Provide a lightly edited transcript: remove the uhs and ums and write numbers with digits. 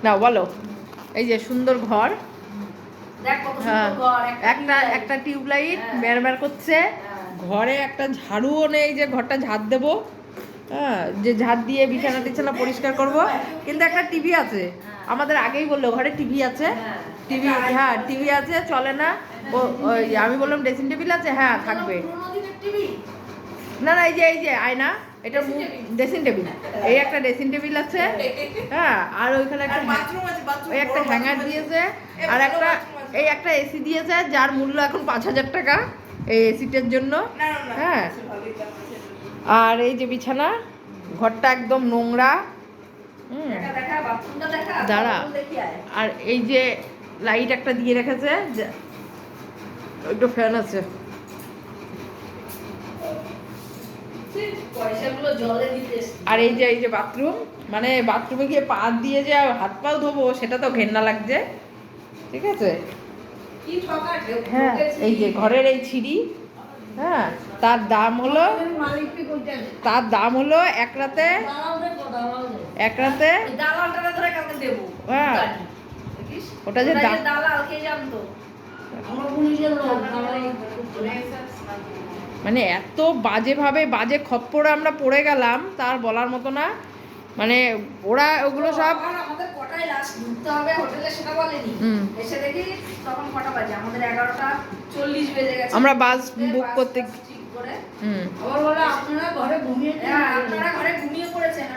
না বলো, এই যে সুন্দর ঘর, দেখ কত হ্যাঁ সুন্দর ঘর, একটা টিউবলাইট মেরমের করছে, ঘরে একটা ঝাড়ুও নেই যে ঘরটা ঝাড় দেবো, হ্যাঁ যে ঝাড় দিয়ে বিছানা টিছানা পরিষ্কার করব, কিন্তু একটা টিভি আছে। আমাদের আগেই বললো ঘরে টিভি আছে, টিভি, হ্যাঁ টিভি আছে, চলে না। ওই আমি বললাম ড্রেসিং টেবিল আছে, হ্যাঁ থাকবে। না না, এই যে আয়না, এটা ড্রেসিং টেবিল, এই একটা ড্রেসিং টেবিল আছে, হ্যাঁ আর ওইখানে একটা ওই একটা হ্যাঙ্গার দিয়েছে, আর একটা এই একটা এসি দিয়েছে যার মূল্য এখন 5,000 টাকা এই এসিটার জন্য, হ্যাঁ। আর এই যে বিছানা, ঘরটা একদম নোংরা, দাঁড়া। আর এই যে লাইট একটা দিয়ে রেখেছে, একটু ফ্যান আছে। আর এই যে বাথরুম, মানে বাথরুমে গিয়ে পা দিয়ে যে হাত পাও ধোবো সেটা তো ঘেন্না লাগছে, ঠিক আছে। হ্যাঁ এই যে ঘরের এই সিঁড়ি, হ্যাঁ তার দাম হলো এক রাতে হ্যাঁ ওটা যে মানে এত বাজে খপ্পরে আমরা পড়ে গেলাম, তার বলার মতো না। মানে ওরা ওগুলো সব আমাদের কটায় লাস্ট ঢুকতে হবে হোটেলে সেটা বলেনি, এসে দেখি তখন কটা বাজে, আমাদের 11:40 বেজে গেছে। আমরা বাস বুক করতে ঠিক করে আবার বলে আপনারা ঘরে ঘুমিয়ে পড়েছেন।